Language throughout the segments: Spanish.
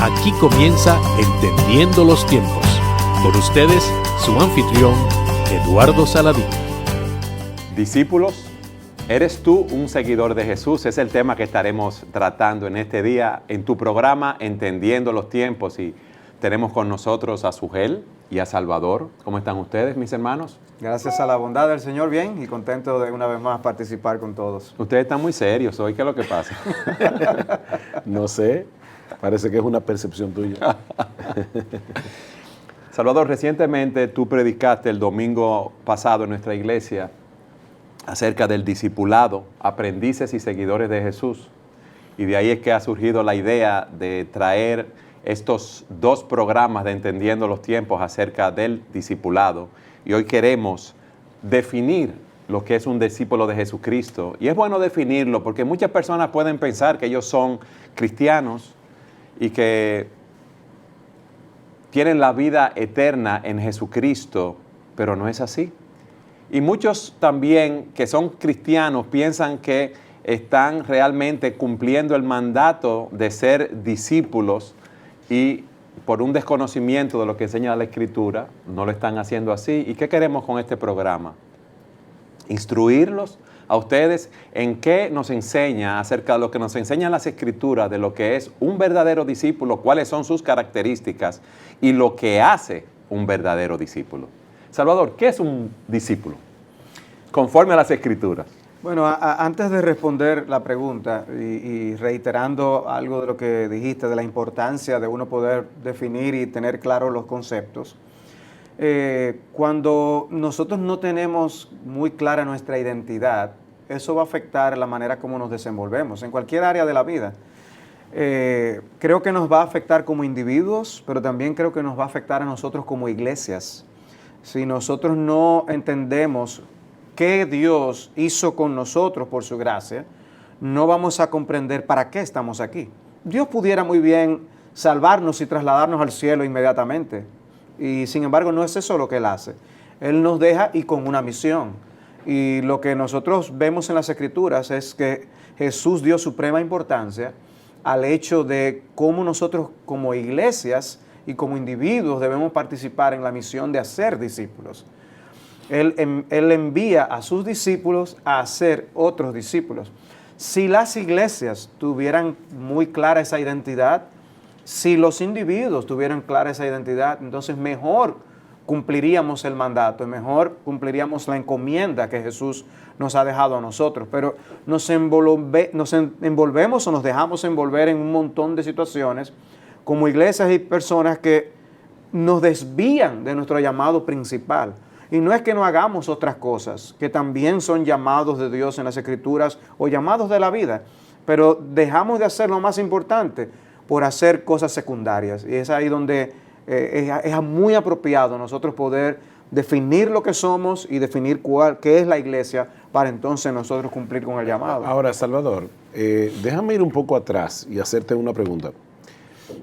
Aquí comienza Entendiendo los Tiempos. Con ustedes, su anfitrión, Eduardo Saladín. Discípulos, ¿eres tú un seguidor de Jesús? Es el tema que estaremos tratando en este día en tu programa Entendiendo los Tiempos. Y tenemos con nosotros a Sugel y a Salvador. ¿Cómo están ustedes, mis hermanos? Gracias a la bondad del Señor, bien, y contento de una vez más participar con todos. Ustedes están muy serios hoy, ¿qué es lo que pasa? No sé, parece que es una percepción tuya. Salvador, recientemente tú predicaste el domingo pasado en nuestra iglesia acerca del discipulado, aprendices y seguidores de Jesús. Y de ahí es que ha surgido la idea de traer estos dos programas de Entendiendo los Tiempos acerca del discipulado. Y hoy queremos definir lo que es un discípulo de Jesucristo. Y es bueno definirlo porque muchas personas pueden pensar que ellos son cristianos y que tienen la vida eterna en Jesucristo, pero no es así. Y muchos también que son cristianos piensan que están realmente cumpliendo el mandato de ser discípulos y por un desconocimiento de lo que enseña la Escritura, no lo están haciendo así. ¿Y qué queremos con este programa? Instruirlos a ustedes en qué nos enseña acerca de lo que nos enseñan las Escrituras, de lo que es un verdadero discípulo, cuáles son sus características y lo que hace un verdadero discípulo. Salvador, ¿qué es un discípulo? Conforme a las Escrituras. Bueno, antes de responder la pregunta y reiterando algo de lo que dijiste, de la importancia de uno poder definir y tener claros los conceptos, cuando nosotros no tenemos muy clara nuestra identidad, eso va a afectar la manera como nos desenvolvemos en cualquier área de la vida. Creo que nos va a afectar como individuos, pero también creo que nos va a afectar a nosotros como iglesias. Si nosotros no entendemos qué Dios hizo con nosotros por su gracia, no vamos a comprender para qué estamos aquí. Dios pudiera muy bien salvarnos y trasladarnos al cielo inmediatamente. Y sin embargo no es eso lo que Él hace. Él nos deja y con una misión. Y lo que nosotros vemos en las Escrituras es que Jesús dio suprema importancia al hecho de cómo nosotros como iglesias y como individuos debemos participar en la misión de hacer discípulos. Él envía a sus discípulos a hacer otros discípulos. Si las iglesias tuvieran muy clara esa identidad, si los individuos tuvieran clara esa identidad, entonces mejor cumpliríamos el mandato, mejor cumpliríamos la encomienda que Jesús nos ha dejado a nosotros. Pero nos envolvemos o nos dejamos envolver en un montón de situaciones como iglesias y personas que nos desvían de nuestro llamado principal. Y no es que no hagamos otras cosas, que también son llamados de Dios en las Escrituras o llamados de la vida, pero dejamos de hacer lo más importante por hacer cosas secundarias. Y es ahí donde es muy apropiado nosotros poder definir lo que somos y definir qué es la iglesia para entonces nosotros cumplir con el llamado. Ahora, Salvador, déjame ir un poco atrás y hacerte una pregunta.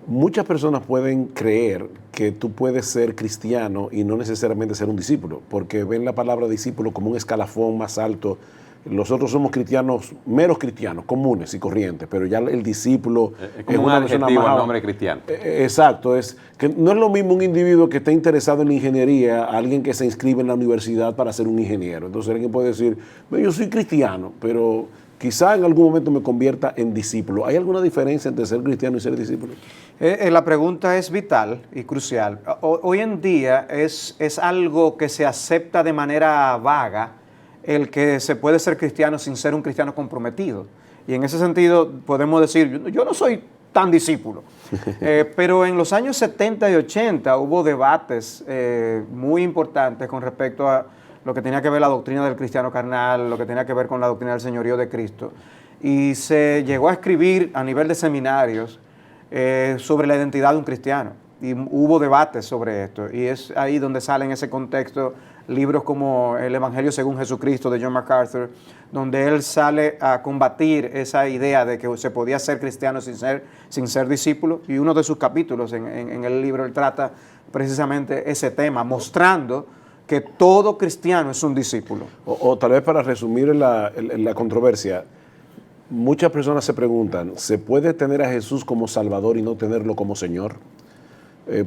Muchas personas pueden creer que tú puedes ser cristiano y no necesariamente ser un discípulo, porque ven la palabra discípulo como un escalafón más alto. Nosotros somos cristianos, meros cristianos, comunes y corrientes, pero ya el discípulo es como un adjetivo al nombre cristiano. Exacto, es que no es lo mismo un individuo que está interesado en la ingeniería, a alguien que se inscribe en la universidad para ser un ingeniero. Entonces alguien puede decir, yo soy cristiano, pero quizá en algún momento me convierta en discípulo. ¿Hay alguna diferencia entre ser cristiano y ser discípulo? La pregunta es vital y crucial. Hoy en día es algo que se acepta de manera vaga, el que se puede ser cristiano sin ser un cristiano comprometido. Y en ese sentido podemos decir, yo no soy tan discípulo. Pero en los años 70 y 80 hubo debates muy importantes con respecto a lo que tenía que ver la doctrina del cristiano carnal, lo que tenía que ver con la doctrina del señorío de Cristo. Y se llegó a escribir a nivel de seminarios sobre la identidad de un cristiano. Y hubo debates sobre esto. Y es ahí donde sale en ese contexto libros como El Evangelio según Jesucristo de John MacArthur, donde él sale a combatir esa idea de que se podía ser cristiano sin ser discípulo. Y uno de sus capítulos en el libro él trata precisamente ese tema, mostrando que todo cristiano es un discípulo. O tal vez para resumir la controversia, muchas personas se preguntan, ¿se puede tener a Jesús como Salvador y no tenerlo como Señor?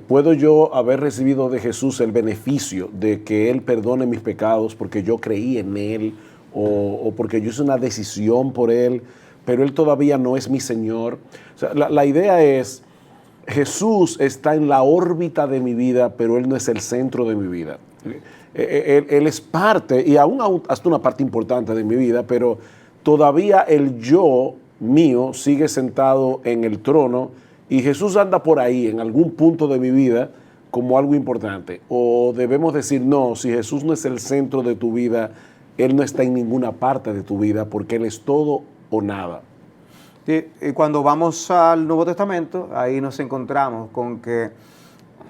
¿Puedo yo haber recibido de Jesús el beneficio de que Él perdone mis pecados porque yo creí en Él o porque yo hice una decisión por Él, pero Él todavía no es mi Señor? O sea, la idea es, Jesús está en la órbita de mi vida, pero Él no es el centro de mi vida. Él es parte, y aún hasta una parte importante de mi vida, pero todavía el yo mío sigue sentado en el trono y Jesús anda por ahí en algún punto de mi vida como algo importante. O debemos decir, no, si Jesús no es el centro de tu vida, Él no está en ninguna parte de tu vida porque Él es todo o nada. Y cuando vamos al Nuevo Testamento, ahí nos encontramos con que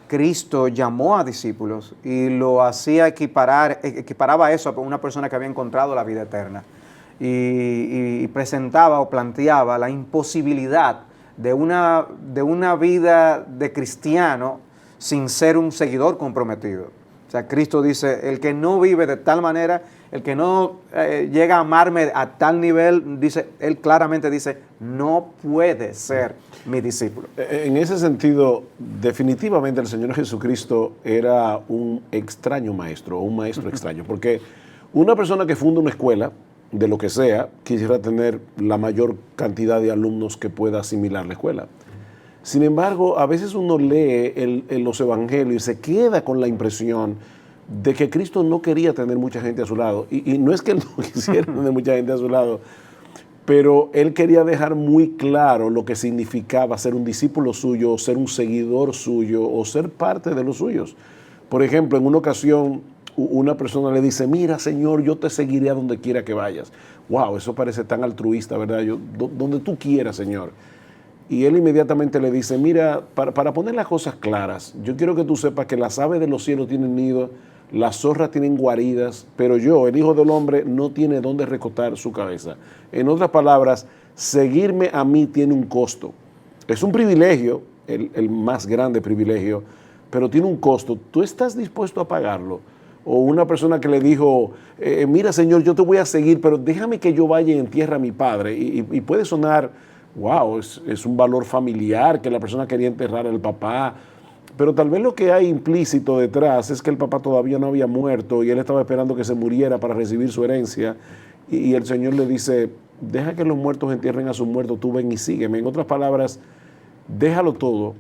Cristo llamó a discípulos y lo hacía equiparaba eso a una persona que había encontrado la vida eterna. Y presentaba o planteaba la imposibilidad de una vida de cristiano sin ser un seguidor comprometido. O sea, Cristo dice, el que no vive de tal manera, el que no llega a amarme a tal nivel, dice, Él claramente dice, no puede ser mi discípulo. En ese sentido, definitivamente el Señor Jesucristo era un extraño maestro, o un maestro extraño, porque una persona que funda una escuela, de lo que sea, quisiera tener la mayor cantidad de alumnos que pueda asimilar la escuela. Sin embargo, a veces uno lee los evangelios y se queda con la impresión de que Cristo no quería tener mucha gente a su lado. Y no es que Él no quisiera tener mucha gente a su lado, pero Él quería dejar muy claro lo que significaba ser un discípulo suyo, o ser un seguidor suyo, o ser parte de los suyos. Por ejemplo, en una ocasión, una persona le dice, mira, Señor, yo te seguiré a donde quiera que vayas. Wow, eso parece tan altruista, ¿verdad? Donde tú quieras, Señor. Y Él inmediatamente le dice, mira, para poner las cosas claras, yo quiero que tú sepas que las aves de los cielos tienen nido, las zorras tienen guaridas, pero yo, el Hijo del Hombre, no tiene dónde recostar su cabeza. En otras palabras, seguirme a mí tiene un costo. Es un privilegio, el más grande privilegio, pero tiene un costo. ¿Tú estás dispuesto a pagarlo? O una persona que le dijo, mira, Señor, yo te voy a seguir, pero déjame que yo vaya y entierre a mi padre. Y puede sonar, wow, es un valor familiar, que la persona quería enterrar al papá. Pero tal vez lo que hay implícito detrás es que el papá todavía no había muerto y él estaba esperando que se muriera para recibir su herencia. Y el Señor le dice, deja que los muertos entierren a sus muertos, tú ven y sígueme. En otras palabras, déjalo todo.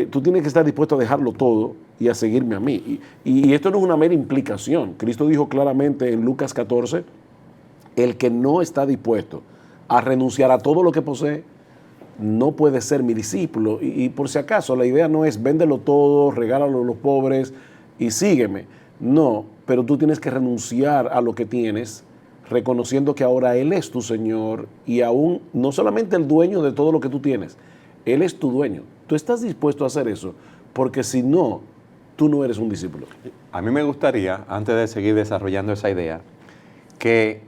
Tú tienes que estar dispuesto a dejarlo todo y a seguirme a mí. Y esto no es una mera implicación. Cristo dijo claramente en Lucas 14, el que no está dispuesto a renunciar a todo lo que posee, no puede ser mi discípulo. Y por si acaso, la idea no es véndelo todo, regálalo a los pobres y sígueme. No, pero tú tienes que renunciar a lo que tienes, reconociendo que ahora Él es tu Señor y aún no solamente el dueño de todo lo que tú tienes, Él es tu dueño. ¿Tú estás dispuesto a hacer eso? Porque si no, tú no eres un discípulo. A mí me gustaría, antes de seguir desarrollando esa idea, que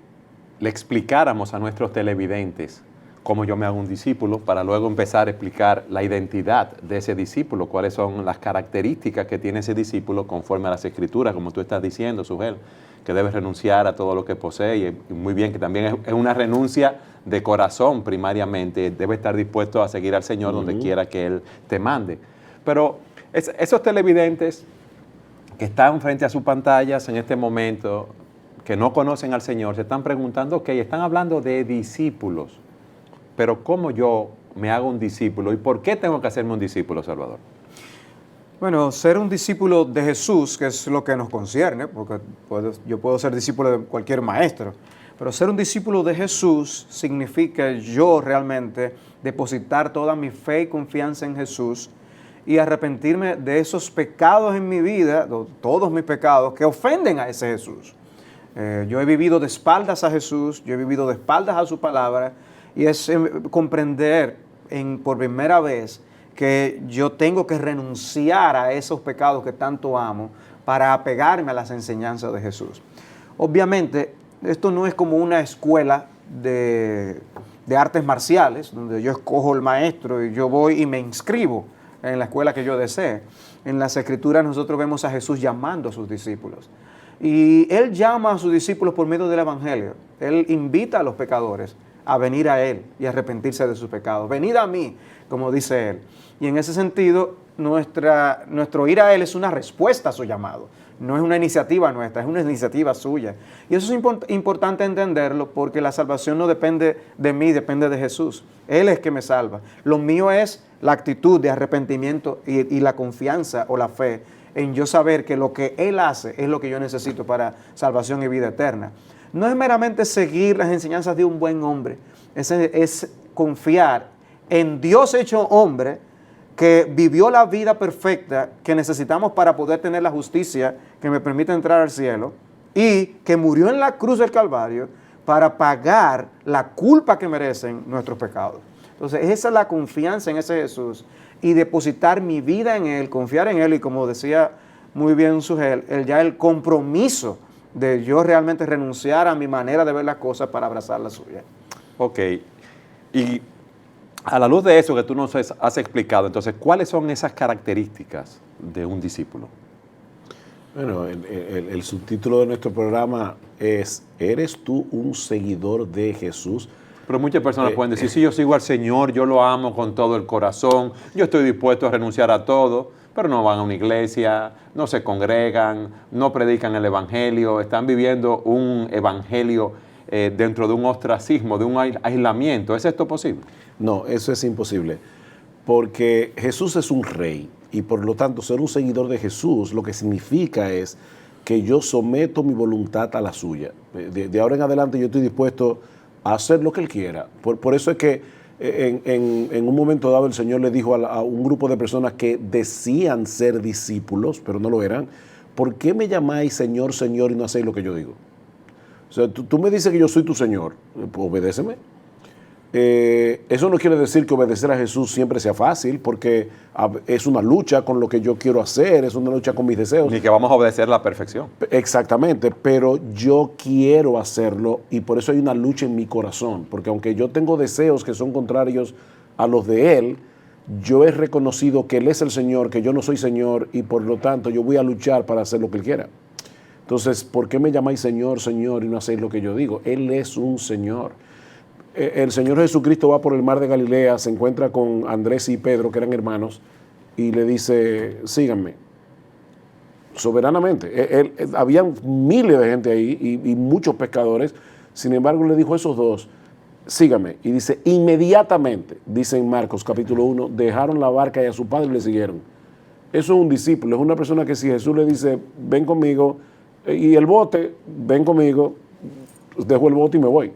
le explicáramos a nuestros televidentes cómo yo me hago un discípulo, para luego empezar a explicar la identidad de ese discípulo, cuáles son las características que tiene ese discípulo conforme a las Escrituras, como tú estás diciendo, Sujel, que debe renunciar a todo lo que posee, y muy bien, que también es una renuncia de corazón primariamente, debe estar dispuesto a seguir al Señor donde quiera que Él te mande. Pero esos televidentes que están frente a sus pantallas en este momento, que no conocen al Señor, se están preguntando, ok, están hablando de discípulos, pero ¿cómo yo me hago un discípulo? ¿Y por qué tengo que hacerme un discípulo, Salvador? Bueno, ser un discípulo de Jesús, que es lo que nos concierne, porque yo puedo ser discípulo de cualquier maestro, pero ser un discípulo de Jesús significa yo realmente depositar toda mi fe y confianza en Jesús y arrepentirme de esos pecados en mi vida, todos mis pecados, que ofenden a ese Jesús. Yo he vivido de espaldas a Jesús, yo he vivido de espaldas a su palabra, y es comprender por primera vez que yo tengo que renunciar a esos pecados que tanto amo para apegarme a las enseñanzas de Jesús. Obviamente, esto no es como una escuela de artes marciales, donde yo escojo el maestro y yo voy y me inscribo en la escuela que yo desee. En las Escrituras nosotros vemos a Jesús llamando a sus discípulos. Y Él llama a sus discípulos por medio del Evangelio. Él invita a los pecadores a venir a Él y arrepentirse de sus pecados. Venid a mí, como dice Él. Y en ese sentido, nuestro ir a Él es una respuesta a su llamado. No es una iniciativa nuestra, es una iniciativa suya. Y eso es importante entenderlo porque la salvación no depende de mí, depende de Jesús. Él es que me salva. Lo mío es la actitud de arrepentimiento y la confianza o la fe en yo saber que lo que Él hace es lo que yo necesito para salvación y vida eterna. No es meramente seguir las enseñanzas de un buen hombre, es confiar en Dios hecho hombre, que vivió la vida perfecta que necesitamos para poder tener la justicia que me permite entrar al cielo y que murió en la cruz del Calvario para pagar la culpa que merecen nuestros pecados. Entonces, esa es la confianza en ese Jesús y depositar mi vida en Él, confiar en Él y como decía muy bien Sugel, el compromiso de yo realmente renunciar a mi manera de ver las cosas para abrazar la suya. Ok, y a la luz de eso que tú nos has explicado, entonces, ¿cuáles son esas características de un discípulo? Bueno, el subtítulo de nuestro programa es ¿Eres tú un seguidor de Jesús? Pero muchas personas pueden decir, sí, yo sigo al Señor, yo lo amo con todo el corazón, yo estoy dispuesto a renunciar a todo, pero no van a una iglesia, no se congregan, no predican el Evangelio, están viviendo un Evangelio dentro de un ostracismo, de un aislamiento. ¿Es esto posible? No, eso es imposible, porque Jesús es un rey y por lo tanto ser un seguidor de Jesús lo que significa es que yo someto mi voluntad a la suya. De ahora en adelante yo estoy dispuesto a hacer lo que Él quiera. Por eso es que en un momento dado el Señor le dijo a un grupo de personas que decían ser discípulos, pero no lo eran, ¿por qué me llamáis Señor, Señor y no hacéis lo que yo digo? O sea, tú me dices que yo soy tu Señor, pues obedéceme. Eso no quiere decir que obedecer a Jesús siempre sea fácil, porque es una lucha con lo que yo quiero hacer, es una lucha con mis deseos. Ni que vamos a obedecer la perfección. Exactamente, pero yo quiero hacerlo y por eso hay una lucha en mi corazón, porque aunque yo tengo deseos que son contrarios a los de Él, yo he reconocido que Él es el Señor, que yo no soy Señor y por lo tanto yo voy a luchar para hacer lo que Él quiera. Entonces, ¿por qué me llamáis Señor, Señor y no hacéis lo que yo digo? Él es un Señor. El Señor Jesucristo va por el mar de Galilea, se encuentra con Andrés y Pedro, que eran hermanos, y le dice, síganme, soberanamente. Habían miles de gente ahí y muchos pescadores, sin embargo le dijo a esos dos, síganme. Y dice, inmediatamente, dice en Marcos capítulo 1, dejaron la barca y a su padre le siguieron. Eso es un discípulo, es una persona que si Jesús le dice, ven conmigo, y el bote, ven conmigo, dejo el bote y me voy.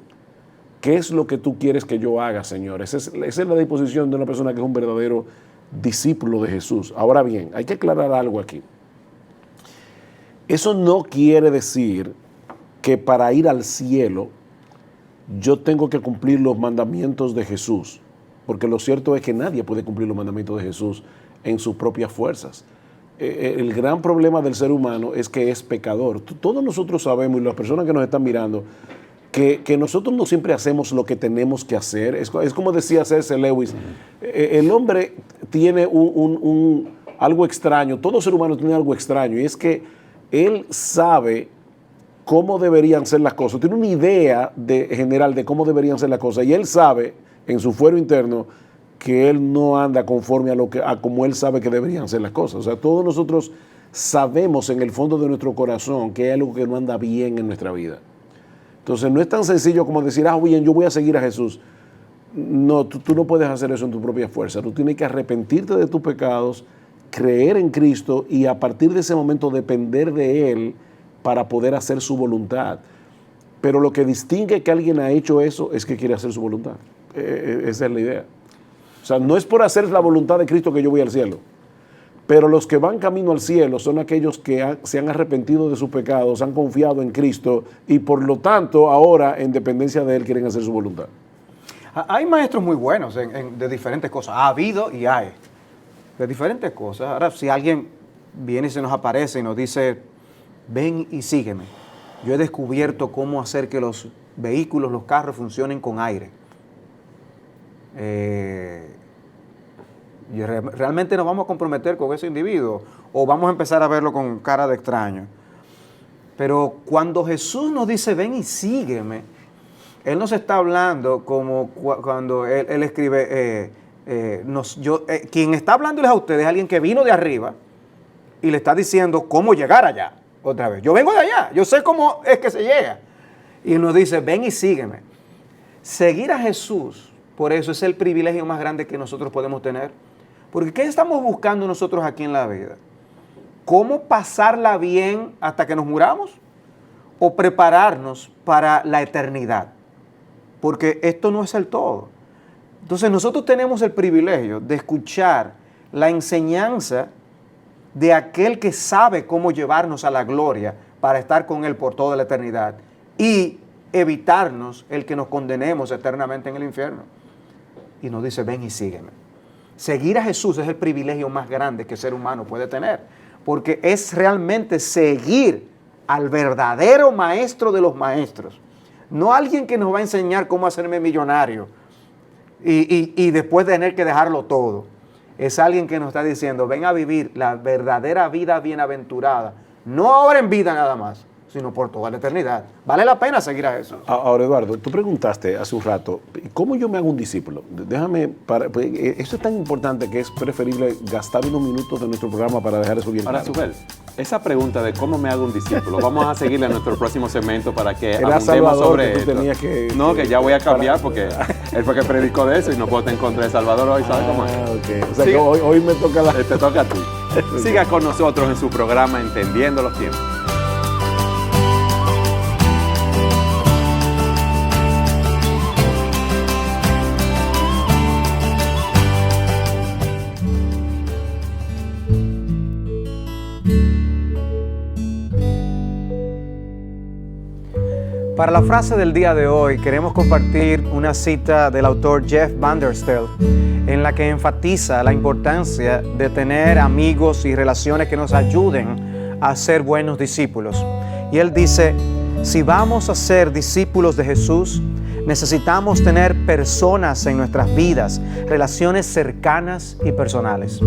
¿Qué es lo que tú quieres que yo haga, Señor? Esa es la disposición de una persona que es un verdadero discípulo de Jesús. Ahora bien, hay que aclarar algo aquí. Eso no quiere decir que para ir al cielo yo tengo que cumplir los mandamientos de Jesús, porque lo cierto es que nadie puede cumplir los mandamientos de Jesús en sus propias fuerzas. El gran problema del ser humano es que es pecador. Todos nosotros sabemos, y las personas que nos están mirando, que nosotros no siempre hacemos lo que tenemos que hacer. Es como decía C.S. Lewis, el hombre tiene algo extraño, todo ser humano tiene algo extraño, y es que él sabe cómo deberían ser las cosas, tiene una idea general de cómo deberían ser las cosas, y él sabe en su fuero interno que él no anda conforme a como él sabe que deberían ser las cosas. O sea, todos nosotros sabemos en el fondo de nuestro corazón que hay algo que no anda bien en nuestra vida. Entonces no es tan sencillo como decir, bien, yo voy a seguir a Jesús. No, tú no puedes hacer eso en tu propia fuerza. Tú tienes que arrepentirte de tus pecados, creer en Cristo y a partir de ese momento depender de Él para poder hacer su voluntad. Pero lo que distingue que alguien ha hecho eso es que quiere hacer su voluntad. Esa es la idea. O sea, no es por hacer la voluntad de Cristo que yo voy al cielo. Pero los que van camino al cielo son aquellos que se han arrepentido de sus pecados, han confiado en Cristo y por lo tanto ahora en dependencia de Él quieren hacer su voluntad. Hay maestros muy buenos de diferentes cosas. Ha habido y hay. De diferentes cosas. Ahora, si alguien viene y se nos aparece y nos dice, ven y sígueme. Yo he descubierto cómo hacer que los vehículos, los carros funcionen con aire. Y realmente nos vamos a comprometer con ese individuo o vamos a empezar a verlo con cara de extraño. Pero cuando Jesús nos dice ven y sígueme, Él nos está hablando como cuando él escribe, quien está hablándoles a ustedes es alguien que vino de arriba y le está diciendo cómo llegar allá. Otra vez, yo vengo de allá, yo sé cómo es que se llega. Y nos dice, ven y sígueme. Seguir a Jesús, por eso es el privilegio más grande que nosotros podemos tener. Porque ¿qué estamos buscando nosotros aquí en la vida? ¿Cómo pasarla bien hasta que nos muramos? ¿O prepararnos para la eternidad? Porque esto no es el todo. Entonces nosotros tenemos el privilegio de escuchar la enseñanza de aquel que sabe cómo llevarnos a la gloria para estar con Él por toda la eternidad y evitarnos el que nos condenemos eternamente en el infierno. Y nos dice, ven y sígueme. Seguir a Jesús es el privilegio más grande que el ser humano puede tener, porque es realmente seguir al verdadero maestro de los maestros. No alguien que nos va a enseñar cómo hacerme millonario y después tener que dejarlo todo. Es alguien que nos está diciendo, ven a vivir la verdadera vida bienaventurada, no ahora en vida nada más, sino por toda la eternidad. Vale la pena seguir a Jesús. Ahora, Eduardo, tú preguntaste hace un rato, ¿cómo yo me hago un discípulo? Déjame, esto es tan importante que es preferible gastar unos minutos de nuestro programa para dejar eso bien claro. Ahora, Sujel, esa pregunta de cómo me hago un discípulo, vamos a seguirle en nuestro próximo segmento para que abundemos sobre esto. Que ya voy a cambiar porque él fue que predicó de eso y no puedo estar en contra de Salvador hoy, ¿sabes cómo es? Okay. O sea que hoy me toca te toca a ti. Siga con nosotros en su programa Entendiendo los Tiempos. Para la frase del día de hoy queremos compartir una cita del autor Jeff Vanderstelt en la que enfatiza la importancia de tener amigos y relaciones que nos ayuden a ser buenos discípulos. Y él dice, si vamos a ser discípulos de Jesús, necesitamos tener personas en nuestras vidas, relaciones cercanas y personales.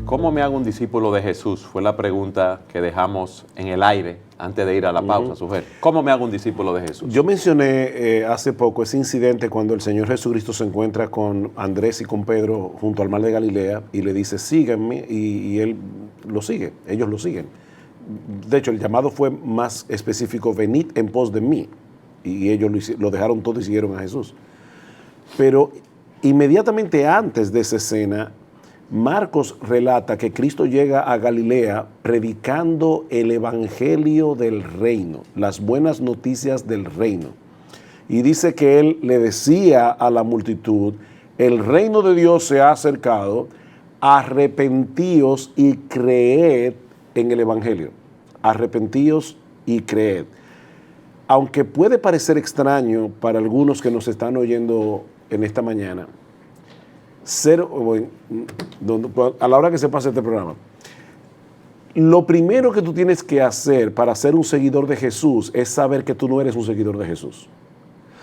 ¿Cómo me hago un discípulo de Jesús? Fue la pregunta que dejamos en el aire antes de ir a la pausa, Sujel. ¿Cómo me hago un discípulo de Jesús? Yo mencioné hace poco ese incidente cuando el Señor Jesucristo se encuentra con Andrés y con Pedro junto al mar de Galilea y le dice, síganme, y él lo sigue, ellos lo siguen. De hecho, el llamado fue más específico, venid en pos de mí, y ellos lo dejaron todo y siguieron a Jesús. Pero inmediatamente antes de esa escena, Marcos relata que Cristo llega a Galilea predicando el evangelio del reino, las buenas noticias del reino. Y dice que él le decía a la multitud, el reino de Dios se ha acercado, arrepentíos y creed en el evangelio. Arrepentíos y creed. Aunque puede parecer extraño para algunos que nos están oyendo en esta mañana, a la hora que se pase este programa, lo primero que tú tienes que hacer para ser un seguidor de Jesús es saber que tú no eres un seguidor de Jesús.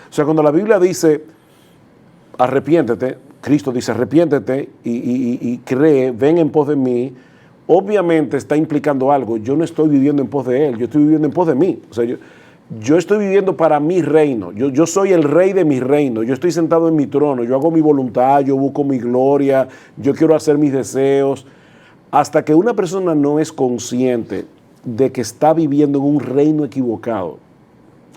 O sea, cuando la Biblia dice arrepiéntete, Cristo dice arrepiéntete y cree, ven en pos de mí, obviamente está implicando algo. Yo no estoy viviendo en pos de Él, yo estoy viviendo en pos de mí. O sea, yo estoy viviendo para mi reino, yo soy el rey de mi reino, yo estoy sentado en mi trono, yo hago mi voluntad, yo busco mi gloria, yo quiero hacer mis deseos. Hasta que una persona no es consciente de que está viviendo en un reino equivocado,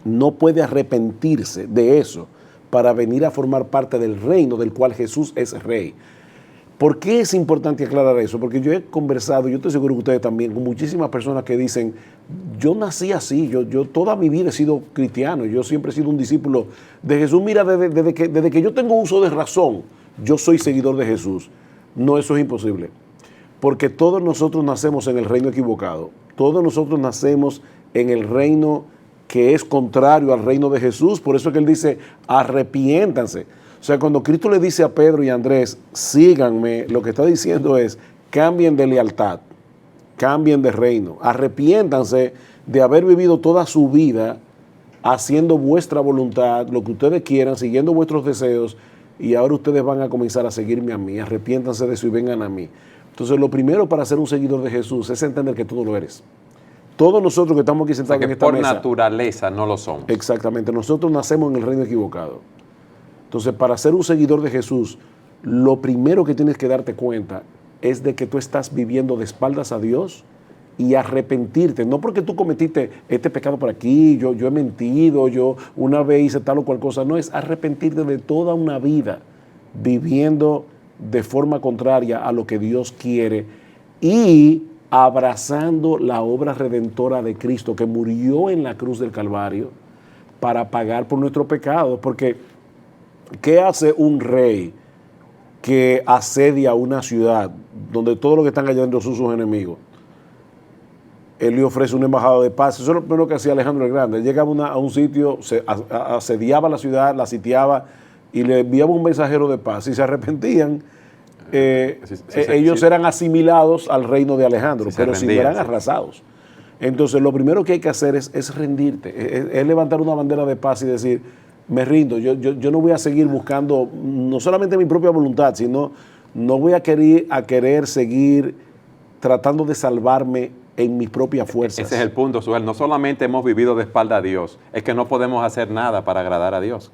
no puede arrepentirse de eso para venir a formar parte del reino del cual Jesús es rey. ¿Por qué es importante aclarar eso? Porque yo he conversado, yo estoy seguro que ustedes también, con muchísimas personas que dicen, yo nací así, yo toda mi vida he sido cristiano, yo siempre he sido un discípulo de Jesús. Mira, desde que yo tengo uso de razón, yo soy seguidor de Jesús. No, eso es imposible. Porque todos nosotros nacemos en el reino equivocado. Todos nosotros nacemos en el reino que es contrario al reino de Jesús. Por eso es que él dice, arrepiéntanse. O sea, cuando Cristo le dice a Pedro y a Andrés, síganme, lo que está diciendo es, cambien de lealtad, cambien de reino, arrepiéntanse de haber vivido toda su vida haciendo vuestra voluntad, lo que ustedes quieran, siguiendo vuestros deseos, y ahora ustedes van a comenzar a seguirme a mí, arrepiéntanse de eso y vengan a mí. Entonces, lo primero para ser un seguidor de Jesús es entender que tú no lo eres. Todos nosotros que estamos aquí O sea, sentados que en esta por mesa, naturaleza no lo somos. exactamente, nosotros nacemos en el reino equivocado. Entonces, para ser un seguidor de Jesús, lo primero que tienes que darte cuenta es de que tú estás viviendo de espaldas a Dios y arrepentirte, no porque tú cometiste este pecado por aquí, yo he mentido, yo una vez hice tal o cual cosa, no, es arrepentirte de toda una vida viviendo de forma contraria a lo que Dios quiere y abrazando la obra redentora de Cristo que murió en la cruz del Calvario para pagar por nuestro pecado. Porque, ¿qué hace un rey que asedia una ciudad donde todos los que están allá dentro son sus enemigos? Él le ofrece una embajada de paz. Eso es lo primero que hacía Alejandro el Grande. Él llegaba a un sitio, asediaba la ciudad, la sitiaba y le enviaba un mensajero de paz. Si se arrepentían, ellos eran asimilados al reino de Alejandro, pero si no eran arrasados. Entonces, lo primero que hay que hacer es rendirte, es levantar una bandera de paz y decir, me rindo, yo no voy a seguir buscando no solamente mi propia voluntad, sino no voy a querer seguir tratando de salvarme en mis propias fuerzas. Ese es el punto, Suel. No solamente hemos vivido de espalda a Dios, es que no podemos hacer nada para agradar a Dios.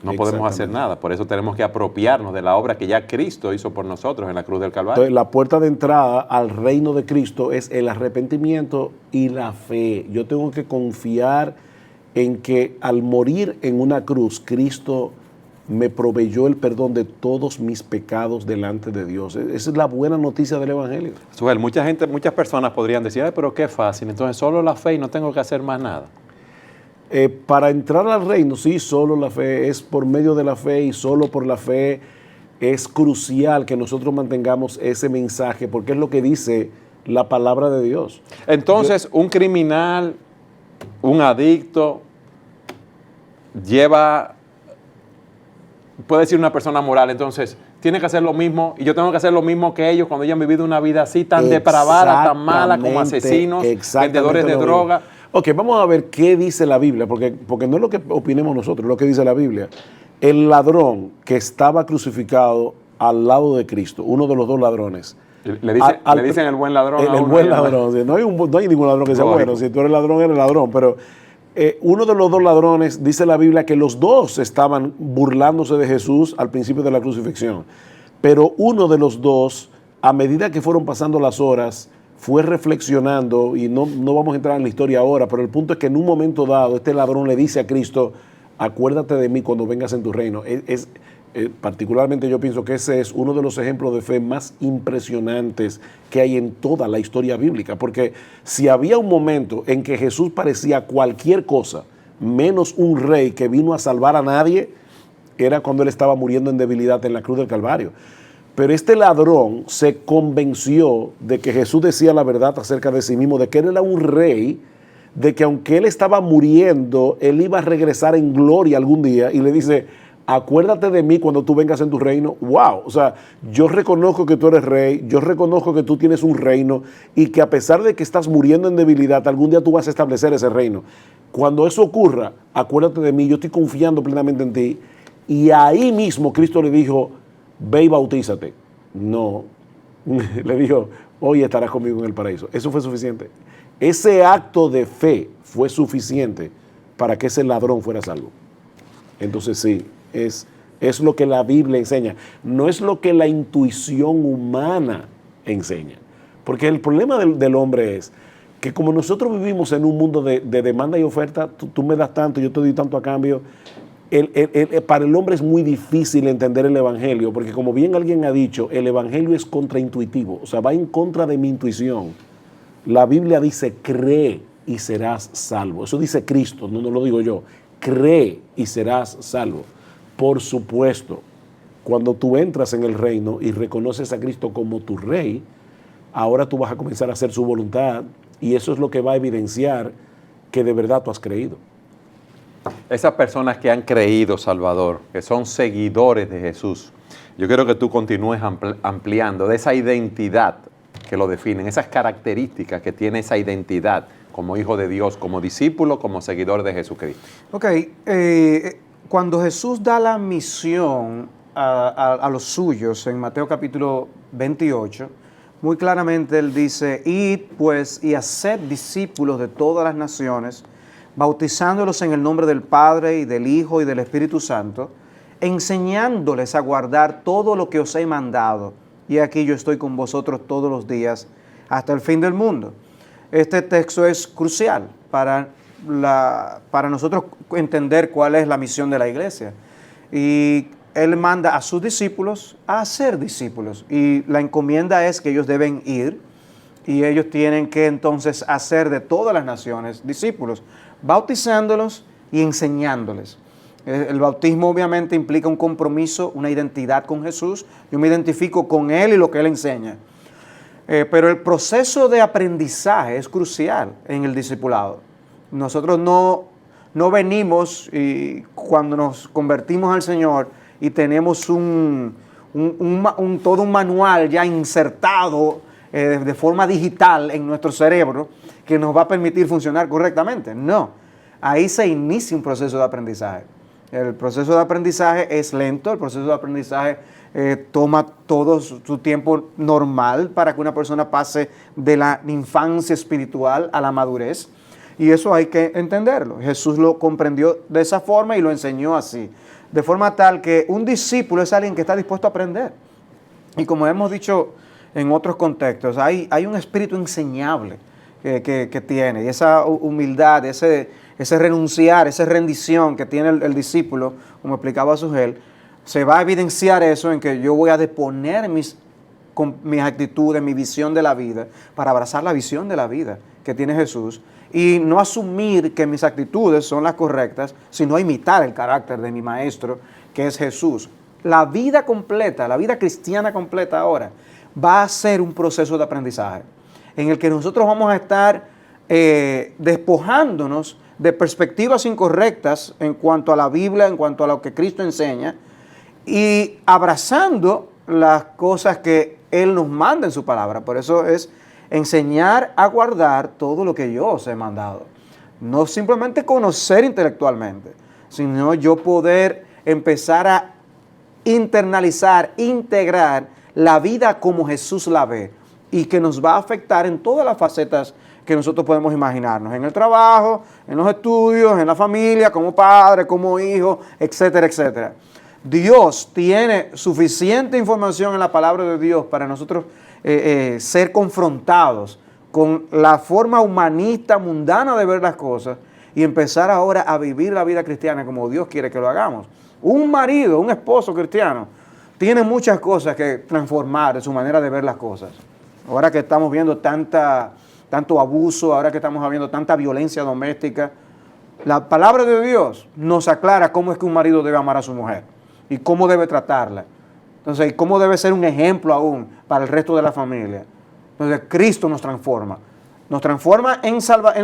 No podemos hacer nada, por eso tenemos que apropiarnos de la obra que ya Cristo hizo por nosotros en la cruz del Calvario. Entonces, la puerta de entrada al reino de Cristo es el arrepentimiento y la fe. Yo tengo que confiar en que al morir en una cruz, Cristo me proveyó el perdón de todos mis pecados delante de Dios. Esa es la buena noticia del Evangelio. Suel, muchas personas podrían decir, ay, pero qué fácil, entonces solo la fe y no tengo que hacer más nada. Para entrar al reino, sí, solo la fe, es por medio de la fe y solo por la fe. Es crucial que nosotros mantengamos ese mensaje porque es lo que dice la palabra de Dios. Entonces, un criminal, un adicto, puede decir una persona moral, entonces tiene que hacer lo mismo y yo tengo que hacer lo mismo que ellos cuando ellos han vivido una vida así tan depravada, tan mala, como asesinos, vendedores de droga. Ok, vamos a ver qué dice la Biblia, porque no es lo que opinemos nosotros, es lo que dice la Biblia. El ladrón que estaba crucificado al lado de Cristo, uno de los dos ladrones. Le dicen el buen ladrón. El buen ladrón. No hay ningún ladrón que sea bueno. Si tú eres ladrón, eres ladrón. Pero uno de los dos ladrones, dice la Biblia, que los dos estaban burlándose de Jesús al principio de la crucifixión. Pero uno de los dos, a medida que fueron pasando las horas, fue reflexionando, y no vamos a entrar en la historia ahora, pero el punto es que en un momento dado, este ladrón le dice a Cristo, acuérdate de mí cuando vengas en tu reino. Particularmente yo pienso que ese es uno de los ejemplos de fe más impresionantes que hay en toda la historia bíblica, porque si había un momento en que Jesús parecía cualquier cosa, menos un rey que vino a salvar a nadie, era cuando él estaba muriendo en debilidad en la cruz del Calvario. Pero este ladrón se convenció de que Jesús decía la verdad acerca de sí mismo, de que él era un rey, de que aunque él estaba muriendo, él iba a regresar en gloria algún día, y le dice, acuérdate de mí cuando tú vengas en tu reino. ¡Wow! O sea, yo reconozco que tú eres rey, yo reconozco que tú tienes un reino y que a pesar de que estás muriendo en debilidad, algún día tú vas a establecer ese reino. Cuando eso ocurra, acuérdate de mí, yo estoy confiando plenamente en ti. Y ahí mismo Cristo le dijo, ve y bautízate. No, le dijo, hoy estarás conmigo en el paraíso. Eso fue suficiente. Ese acto de fe fue suficiente para que ese ladrón fuera salvo. Entonces sí, es lo que la Biblia enseña. No es lo que la intuición humana enseña. Porque el problema del hombre es que como nosotros vivimos en un mundo de demanda y oferta, tú me das tanto, yo te doy tanto a cambio. Para el hombre es muy difícil entender el Evangelio, porque como bien alguien ha dicho, el Evangelio es contraintuitivo, o sea, va en contra de mi intuición. La Biblia dice, cree y serás salvo. Eso dice Cristo, no lo digo yo. Cree y serás salvo. Por supuesto, cuando tú entras en el reino y reconoces a Cristo como tu rey, ahora tú vas a comenzar a hacer su voluntad, y eso es lo que va a evidenciar que de verdad tú has creído. Esas personas que han creído, Salvador, que son seguidores de Jesús, yo quiero que tú continúes ampliando de esa identidad que lo definen, esas características que tiene esa identidad como hijo de Dios, como discípulo, como seguidor de Jesucristo. Ok, cuando Jesús da la misión a los suyos en Mateo capítulo 28, Muy claramente él dice, id pues y haced discípulos de todas las naciones, bautizándolos en el nombre del Padre y del Hijo y del Espíritu Santo, enseñándoles a guardar todo lo que os he mandado. Y aquí yo estoy con vosotros todos los días hasta el fin del mundo. Este texto es crucial para nosotros entender cuál es la misión de la iglesia. Y él manda a sus discípulos a ser discípulos. Y la encomienda es que ellos deben ir y ellos tienen que entonces hacer de todas las naciones discípulos, bautizándolos y enseñándoles. El bautismo obviamente implica un compromiso, una identidad con Jesús. Yo me identifico con Él y lo que Él enseña. Pero el proceso de aprendizaje es crucial en el discipulado. Nosotros no venimos y cuando nos convertimos al Señor y tenemos todo un manual ya insertado de forma digital en nuestro cerebro que nos va a permitir funcionar correctamente. No, ahí se inicia un proceso de aprendizaje. El proceso de aprendizaje es lento, el proceso de aprendizaje toma todo su tiempo normal para que una persona pase de la infancia espiritual a la madurez. Y eso hay que entenderlo. Jesús lo comprendió de esa forma y lo enseñó así. De forma tal que un discípulo es alguien que está dispuesto a aprender. Y como hemos dicho en otros contextos, hay un espíritu enseñable que tiene. Y esa humildad, ese renunciar, esa rendición que tiene el discípulo, como explicaba Sugel, se va a evidenciar eso en que yo voy a deponer mis actitudes, mi visión de la vida, para abrazar la visión de la vida que tiene Jesús y no asumir que mis actitudes son las correctas, sino imitar el carácter de mi maestro, que es Jesús. La vida completa, la vida cristiana completa ahora, va a ser un proceso de aprendizaje en el que nosotros vamos a estar despojándonos de perspectivas incorrectas en cuanto a la Biblia, en cuanto a lo que Cristo enseña, y abrazando las cosas que Él nos manda en su palabra. Por eso es enseñar a guardar todo lo que yo os he mandado. No simplemente conocer intelectualmente, sino yo poder empezar a internalizar, integrar la vida como Jesús la ve y que nos va a afectar en todas las facetas que nosotros podemos imaginarnos, en el trabajo, en los estudios, en la familia, como padre, como hijo, etcétera, etcétera. Dios tiene suficiente información en la palabra de Dios para nosotros ser confrontados con la forma humanista, mundana de ver las cosas y empezar ahora a vivir la vida cristiana como Dios quiere que lo hagamos. Un marido, un esposo cristiano, tiene muchas cosas que transformar en su manera de ver las cosas. Ahora que estamos viendo tanto abuso, ahora que estamos viendo tanta violencia doméstica, la palabra de Dios nos aclara cómo es que un marido debe amar a su mujer y cómo debe tratarla. Entonces, y cómo debe ser un ejemplo aún para el resto de la familia. Entonces, Cristo nos transforma. Nos transforma en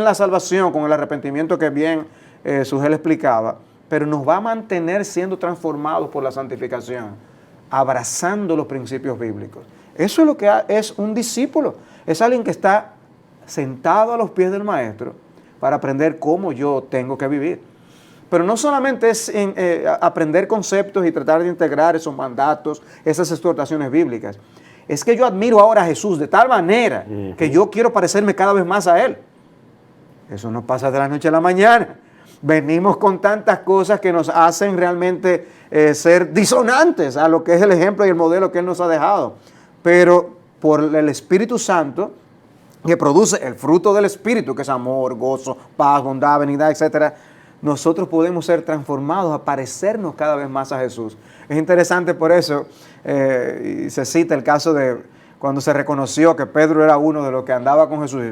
la salvación con el arrepentimiento que bien Sugel explicaba, pero nos va a mantener siendo transformados por la santificación, abrazando los principios bíblicos. Eso es lo que es un discípulo. Es alguien que está sentado a los pies del maestro para aprender cómo yo tengo que vivir. Pero no solamente es aprender conceptos y tratar de integrar esos mandatos, esas exhortaciones bíblicas. Es que yo admiro ahora a Jesús de tal manera que yo quiero parecerme cada vez más a Él. Eso no pasa de la noche a la mañana. Venimos con tantas cosas que nos hacen realmente ser disonantes a lo que es el ejemplo y el modelo que Él nos ha dejado. Pero por el Espíritu Santo, que produce el fruto del Espíritu, que es amor, gozo, paz, bondad, benignidad, etcétera, nosotros podemos ser transformados a parecernos cada vez más a Jesús. Es interesante por eso, y se cita el caso de cuando se reconoció que Pedro era uno de los que andaba con Jesús.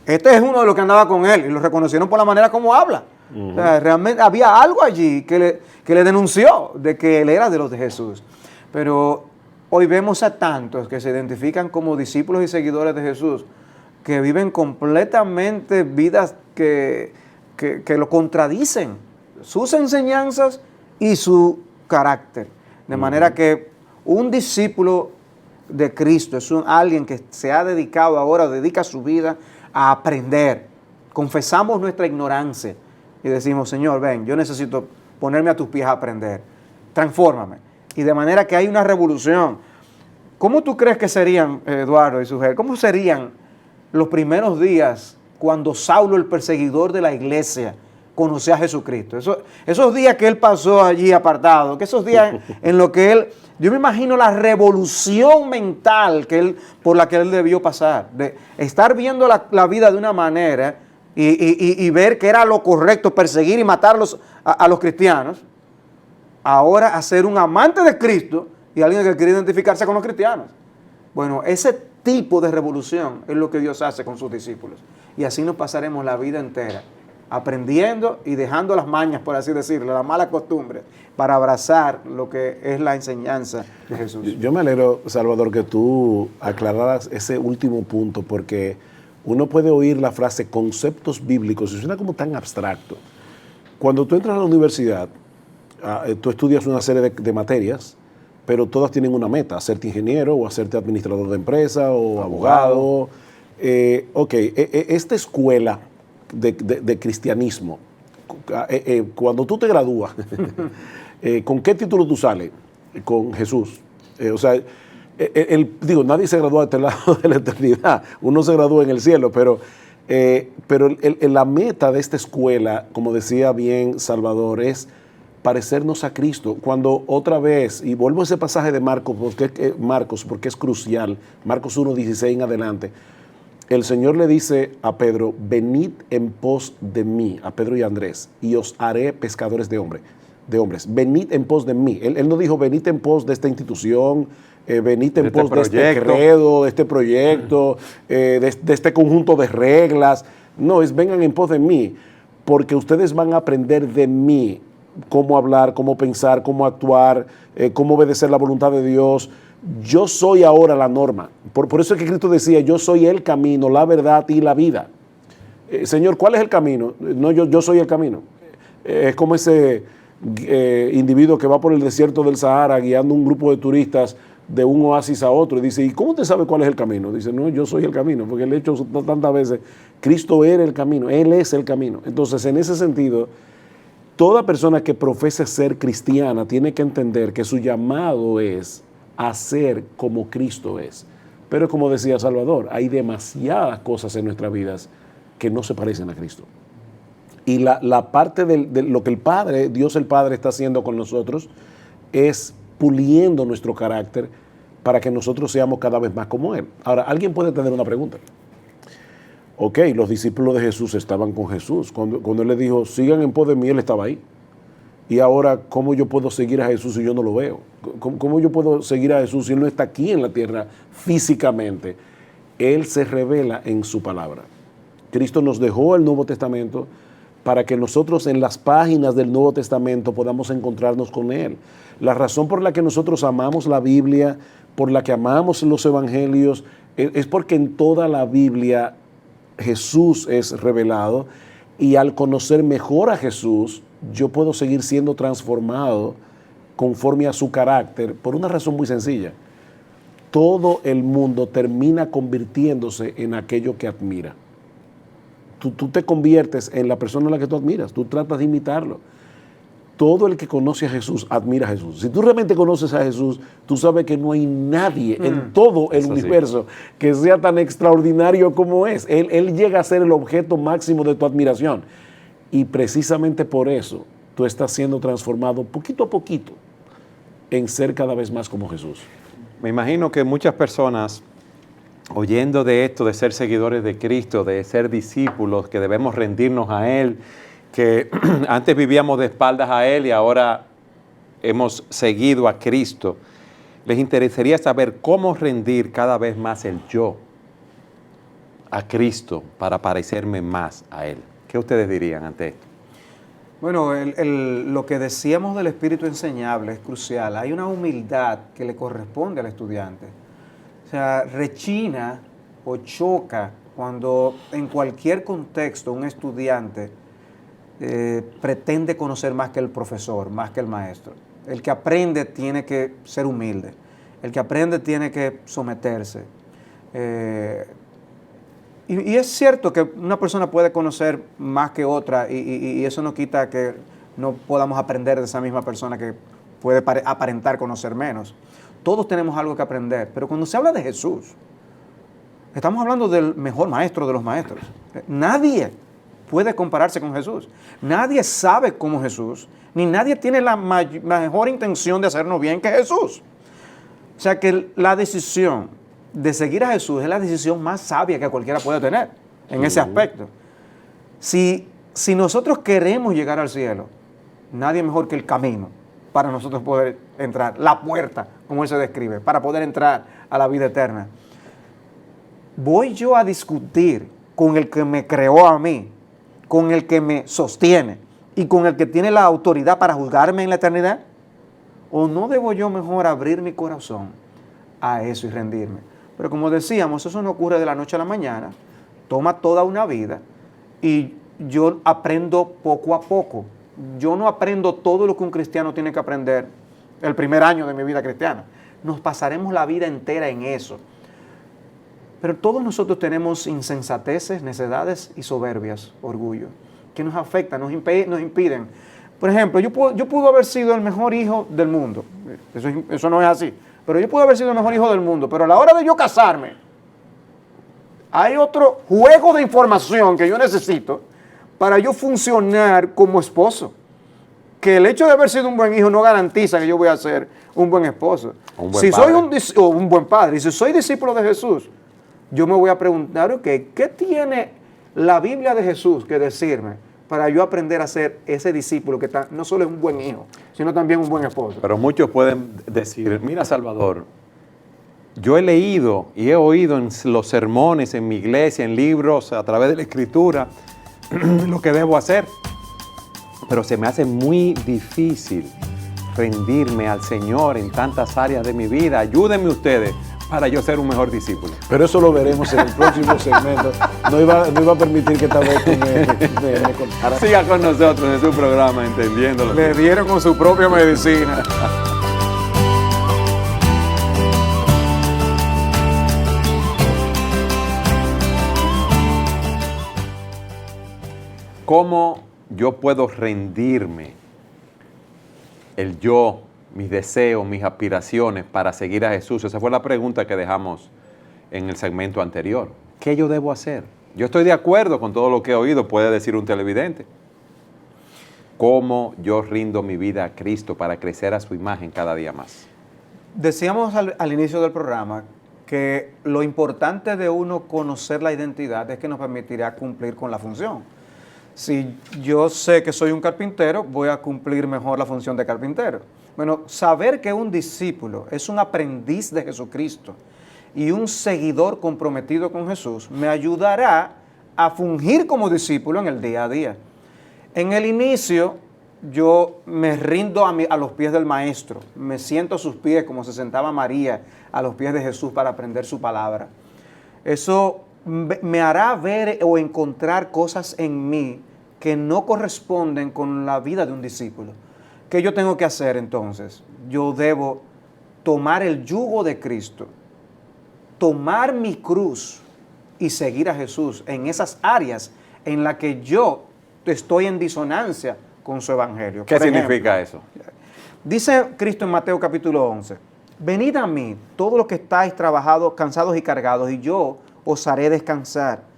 Este es uno de los que andaba con él, y lo reconocieron por la manera como habla. O sea, realmente había algo allí que le denunció de que él era de los de Jesús. Pero hoy vemos a tantos que se identifican como discípulos y seguidores de Jesús, que viven completamente vidas que lo contradicen, sus enseñanzas y su carácter. De manera que un discípulo de Cristo es alguien que se ha dedicado ahora, dedica su vida a aprender. Confesamos nuestra ignorancia y decimos, Señor, ven, yo necesito ponerme a tus pies a aprender. Transfórmame. Y de manera que hay una revolución. ¿Cómo tú crees que serían, Eduardo y Sugel, cómo serían los primeros días cuando Saulo, el perseguidor de la iglesia, conoció a Jesucristo? Esos días que él pasó allí apartado, que esos días en los que él, yo me imagino la revolución mental por la que él debió pasar, de estar viendo la vida de una manera y ver que era lo correcto perseguir y matar a los cristianos, ahora a ser un amante de Cristo y alguien que quiere identificarse con los cristianos. Bueno, ese tipo de revolución es lo que Dios hace con sus discípulos. Y así nos pasaremos la vida entera, aprendiendo y dejando las mañas, por así decirlo, las malas costumbres, para abrazar lo que es la enseñanza de Jesús. Yo me alegro, Salvador, que tú aclararas ese último punto, porque uno puede oír la frase conceptos bíblicos y suena como tan abstracto. Cuando tú entras a la universidad, tú estudias una serie de materias, pero todas tienen una meta: hacerte ingeniero o hacerte administrador de empresa o abogado. Esta escuela de cristianismo, cuando tú te gradúas, ¿con qué título tú sales? Con Jesús. Nadie se gradúa de este lado de la eternidad, uno se gradúa en el cielo, pero la meta de esta escuela, como decía bien Salvador, es parecernos a Cristo. Cuando otra vez, y vuelvo a ese pasaje de Marcos porque es crucial, Marcos 1:16 en adelante, el Señor le dice a Pedro: venid en pos de mí, a Pedro y a Andrés, y os haré pescadores de hombres. Venid en pos de mí. Él no dijo venid en pos de esta institución, venid en pos de este credo, de este proyecto, de este conjunto de reglas. No, es vengan en pos de mí, porque ustedes van a aprender de mí cómo hablar, cómo pensar, cómo actuar, cómo obedecer la voluntad de Dios. Yo soy ahora la norma. Por eso es que Cristo decía: yo soy el camino, la verdad y la vida. Señor, ¿cuál es el camino? No, yo soy el camino. Es como ese individuo que va por el desierto del Sahara guiando un grupo de turistas de un oasis a otro y dice: ¿y cómo usted sabe cuál es el camino? Dice: no, yo soy el camino, porque le he hecho tantas veces. Cristo era el camino, Él es el camino. Entonces, en ese sentido, toda persona que profese ser cristiana tiene que entender que su llamado es a ser como Cristo es. Pero como decía Salvador, hay demasiadas cosas en nuestras vidas que no se parecen a Cristo. Y la parte de lo que el Padre, Dios el Padre, está haciendo con nosotros es puliendo nuestro carácter para que nosotros seamos cada vez más como Él. Ahora, alguien puede tener una pregunta. Ok, los discípulos de Jesús estaban con Jesús. Cuando Él les dijo: sigan en pos de mí, Él estaba ahí. Y ahora, ¿cómo yo puedo seguir a Jesús si yo no lo veo? ¿Cómo yo puedo seguir a Jesús si Él no está aquí en la tierra físicamente? Él se revela en su palabra. Cristo nos dejó el Nuevo Testamento para que nosotros en las páginas del Nuevo Testamento podamos encontrarnos con Él. La razón por la que nosotros amamos la Biblia, por la que amamos los Evangelios, es porque en toda la Biblia Jesús es revelado, y al conocer mejor a Jesús, yo puedo seguir siendo transformado conforme a su carácter, por una razón muy sencilla. Todo el mundo termina convirtiéndose en aquello que admira. Tú te conviertes en la persona a la que tú admiras, tú tratas de imitarlo. Todo el que conoce a Jesús admira a Jesús. Si tú realmente conoces a Jesús, tú sabes que no hay nadie en todo el universo que sea tan extraordinario como es. Él llega a ser el objeto máximo de tu admiración. Y precisamente por eso tú estás siendo transformado poquito a poquito en ser cada vez más como Jesús. Me imagino que muchas personas, oyendo de esto, de ser seguidores de Cristo, de ser discípulos, que debemos rendirnos a Él, que antes vivíamos de espaldas a Él y ahora hemos seguido a Cristo, les interesaría saber cómo rendir cada vez más el yo a Cristo para parecerme más a Él. ¿Qué ustedes dirían ante esto? Bueno, lo que decíamos del espíritu enseñable es crucial. Hay una humildad que le corresponde al estudiante. O sea, rechina o choca cuando en cualquier contexto un estudiante pretende conocer más que el profesor, más que el maestro. El que aprende tiene que ser humilde. El que aprende tiene que someterse. Y es cierto que una persona puede conocer más que otra y eso no quita que no podamos aprender de esa misma persona que puede aparentar conocer menos. Todos tenemos algo que aprender, pero cuando se habla de Jesús, estamos hablando del mejor maestro de los maestros. Nadie puede compararse con Jesús. Nadie sabe como Jesús, ni nadie tiene la mejor intención de hacernos bien que Jesús. O sea que la decisión de seguir a Jesús es la decisión más sabia que cualquiera puede tener en ese aspecto. Si nosotros queremos llegar al cielo, nadie mejor que el camino para nosotros poder entrar, la puerta, como él se describe, para poder entrar a la vida eterna. ¿Voy yo a discutir con el que me creó a mí, con el que me sostiene y con el que tiene la autoridad para juzgarme en la eternidad? ¿O no debo yo mejor abrir mi corazón a eso y rendirme? Pero como decíamos, eso no ocurre de la noche a la mañana, toma toda una vida y yo aprendo poco a poco. Yo no aprendo todo lo que un cristiano tiene que aprender el primer año de mi vida cristiana. Nos pasaremos la vida entera en eso. Pero todos nosotros tenemos insensateces, necedades y soberbias, orgullo, que nos afectan, nos impiden. Por ejemplo, yo puedo haber sido el mejor hijo del mundo. Eso no es así. Pero yo puedo haber sido el mejor hijo del mundo. Pero a la hora de yo casarme, hay otro juego de información que yo necesito para yo funcionar como esposo. Que el hecho de haber sido un buen hijo no garantiza que yo voy a ser un buen esposo. Un buen padre. Soy un buen padre, y si soy discípulo de Jesús, yo me voy a preguntar, ok, ¿qué tiene la Biblia de Jesús que decirme para yo aprender a ser ese discípulo que no solo es un buen hijo, sino también un buen esposo? Pero muchos pueden decir, mira Salvador, yo he leído y he oído en los sermones, en mi iglesia, en libros, a través de la Escritura, lo que debo hacer. Pero se me hace muy difícil rendirme al Señor en tantas áreas de mi vida. Ayúdenme ustedes para yo ser un mejor discípulo. Pero eso lo veremos en el próximo segmento. No iba a permitir que tal vez tú me contaras. Siga con nosotros en su programa, Entendiéndolo. Le dieron con su propia medicina. ¿Cómo yo puedo rendirme el yo, mis deseos, mis aspiraciones para seguir a Jesús? Esa fue la pregunta que dejamos en el segmento anterior. ¿Qué yo debo hacer? Yo estoy de acuerdo con todo lo que he oído, puede decir un televidente. ¿Cómo yo rindo mi vida a Cristo para crecer a su imagen cada día más? Decíamos al inicio del programa que lo importante de uno conocer la identidad es que nos permitirá cumplir con la función. Si yo sé que soy un carpintero, voy a cumplir mejor la función de carpintero. Bueno, saber que un discípulo es un aprendiz de Jesucristo y un seguidor comprometido con Jesús me ayudará a fungir como discípulo en el día a día. En el inicio, yo me rindo a los pies del Maestro, me siento a sus pies como se sentaba María a los pies de Jesús para aprender su palabra. Eso me hará ver o encontrar cosas en mí que no corresponden con la vida de un discípulo. ¿Qué yo tengo que hacer entonces? Yo debo tomar el yugo de Cristo, tomar mi cruz y seguir a Jesús en esas áreas en las que yo estoy en disonancia con su evangelio. ¿Qué Por ejemplo, significa eso? dice Cristo en Mateo capítulo 11, venid a mí, todos los que estáis trabajados, cansados y cargados, y yo os haré descansar.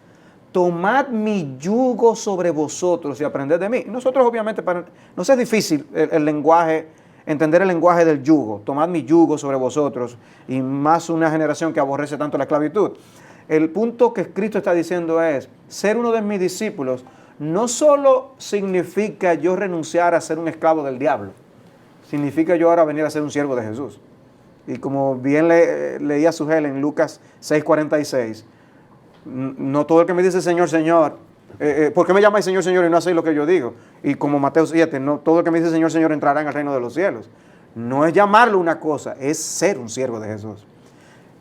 Tomad mi yugo sobre vosotros y aprended de mí. Nosotros obviamente, no es difícil el lenguaje, entender el lenguaje del yugo. Tomad mi yugo sobre vosotros, y más una generación que aborrece tanto la esclavitud. El punto que Cristo está diciendo es, ser uno de mis discípulos no solo significa yo renunciar a ser un esclavo del diablo, significa yo ahora venir a ser un siervo de Jesús. Y como bien leía Sugel en Lucas 6:46, no todo el que me dice Señor, Señor, ¿por qué me llamáis Señor, Señor y no hacéis lo que yo digo? Y como Mateo 7, no todo el que me dice Señor, Señor entrará en el reino de los cielos. No es llamarlo una cosa, es ser un siervo de Jesús.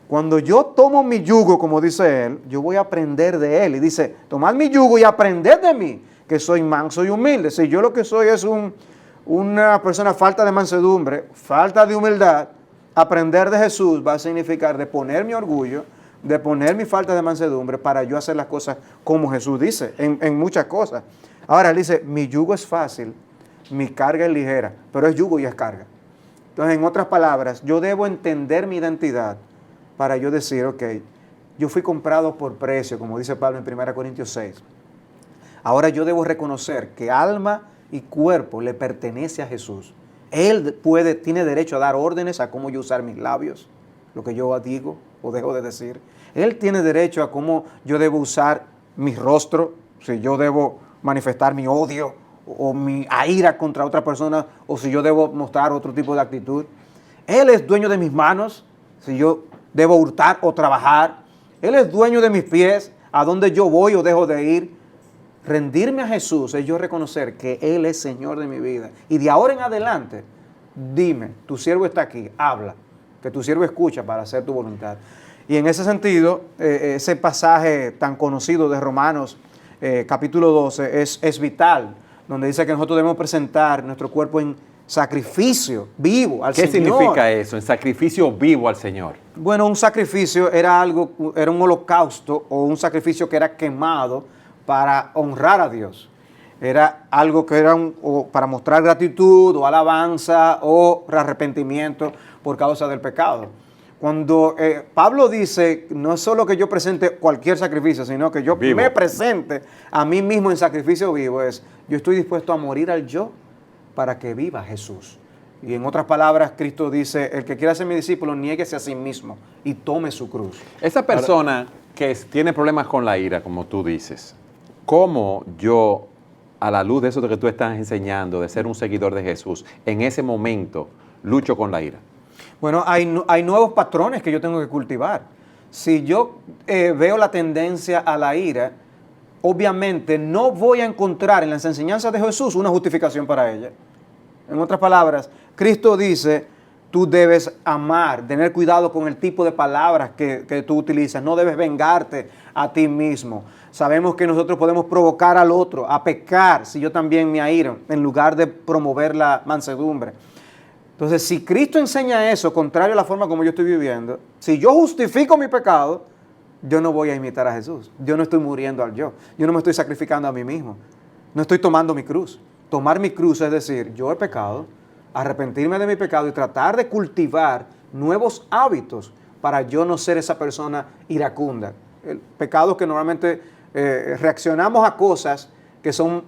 Cuando yo tomo mi yugo, como dice él, yo voy a aprender de él. Y dice, tomad mi yugo y aprended de mí, que soy manso y humilde. Si yo lo que soy es una persona falta de mansedumbre, falta de humildad, aprender de Jesús va a significar de poner mi orgullo, de poner mi falta de mansedumbre para yo hacer las cosas como Jesús dice, en muchas cosas. Ahora él dice, mi yugo es fácil, mi carga es ligera, pero es yugo y es carga. Entonces, en otras palabras, yo debo entender mi identidad para yo decir, ok, yo fui comprado por precio, como dice Pablo en 1 Corintios 6. Ahora yo debo reconocer que alma y cuerpo le pertenece a Jesús. Él tiene derecho a dar órdenes a cómo yo usar mis labios, lo que yo digo o dejo de decir. Él tiene derecho a cómo yo debo usar mi rostro, si yo debo manifestar mi odio o mi ira contra otra persona, o si yo debo mostrar otro tipo de actitud. Él es dueño de mis manos, si yo debo hurtar o trabajar. Él es dueño de mis pies, a dónde yo voy o dejo de ir. Rendirme a Jesús es yo reconocer que Él es Señor de mi vida. Y de ahora en adelante, dime, tu siervo está aquí, habla, que tu siervo escucha para hacer tu voluntad. Y en ese sentido, ese pasaje tan conocido de Romanos, capítulo 12, es vital, donde dice que nosotros debemos presentar nuestro cuerpo en sacrificio vivo al Señor. ¿Qué significa eso, en sacrificio vivo al Señor? Bueno, un sacrificio era un holocausto o un sacrificio que era quemado para honrar a Dios. Era algo que era o para mostrar gratitud o alabanza o arrepentimiento por causa del pecado. Cuando Pablo dice, no es solo que yo presente cualquier sacrificio, sino que yo me presente a mí mismo en sacrificio vivo, yo estoy dispuesto a morir al yo para que viva Jesús. Y en otras palabras, Cristo dice, el que quiera ser mi discípulo, niéguese a sí mismo y tome su cruz. Esa persona que tiene problemas con la ira, como tú dices, ¿cómo yo, a la luz de eso que tú estás enseñando, de ser un seguidor de Jesús, en ese momento lucho con la ira? Bueno, hay nuevos patrones que yo tengo que cultivar. Si yo veo la tendencia a la ira, obviamente no voy a encontrar en las enseñanzas de Jesús una justificación para ella. En otras palabras, Cristo dice, tú debes amar, tener cuidado con el tipo de palabras que tú utilizas, no debes vengarte a ti mismo. Sabemos que nosotros podemos provocar al otro a pecar si yo también me airo, en lugar de promover la mansedumbre. Entonces, si Cristo enseña eso, contrario a la forma como yo estoy viviendo, si yo justifico mi pecado, yo no voy a imitar a Jesús. Yo no estoy muriendo al yo. Yo no me estoy sacrificando a mí mismo. No estoy tomando mi cruz. Tomar mi cruz es decir, yo he pecado, arrepentirme de mi pecado y tratar de cultivar nuevos hábitos para yo no ser esa persona iracunda. El pecado que normalmente reaccionamos a cosas que son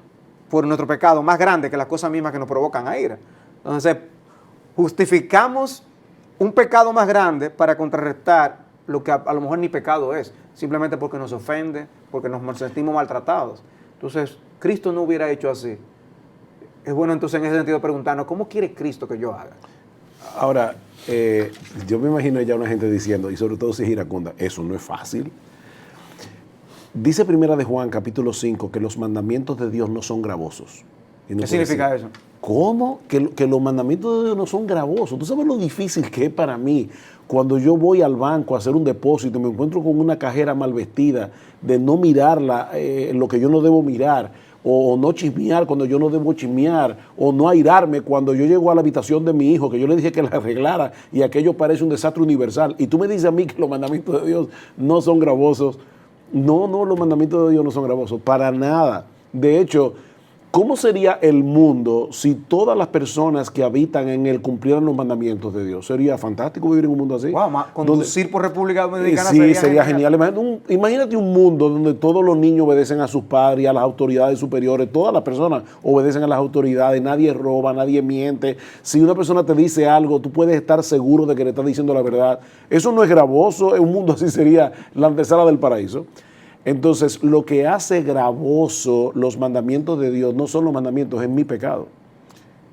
por nuestro pecado más grandes que las cosas mismas que nos provocan a ira. Entonces, justificamos un pecado más grande para contrarrestar lo que a lo mejor ni pecado es, simplemente porque nos ofende, porque nos sentimos maltratados. Entonces, Cristo no hubiera hecho así. Es bueno entonces en ese sentido preguntarnos, ¿cómo quiere Cristo que yo haga? Ahora, yo me imagino ya una gente diciendo, y sobre todo si es iracunda, eso no es fácil. Dice Primera de Juan, capítulo 5, que los mandamientos de Dios no son gravosos. ¿Qué significa eso? ¿Cómo? Que los mandamientos de Dios no son gravosos. ¿Tú sabes lo difícil que es para mí cuando yo voy al banco a hacer un depósito y me encuentro con una cajera mal vestida, de no mirarla, lo que yo no debo mirar, o no chismear cuando yo no debo chismear, o no airarme cuando yo llego a la habitación de mi hijo, que yo le dije que la arreglara y aquello parece un desastre universal? Y tú me dices a mí que los mandamientos de Dios no son gravosos. No, los mandamientos de Dios no son gravosos, para nada. De hecho, ¿cómo sería el mundo si todas las personas que habitan en él cumplieran los mandamientos de Dios? Sería fantástico vivir en un mundo así. Wow, conducir por República Dominicana sería genial. Imagínate un mundo donde todos los niños obedecen a sus padres, a las autoridades superiores, todas las personas obedecen a las autoridades, nadie roba, nadie miente. Si una persona te dice algo, tú puedes estar seguro de que le está diciendo la verdad. Eso no es gravoso, en un mundo así sería la antesala del paraíso. Entonces, lo que hace gravoso los mandamientos de Dios no son los mandamientos, es mi pecado.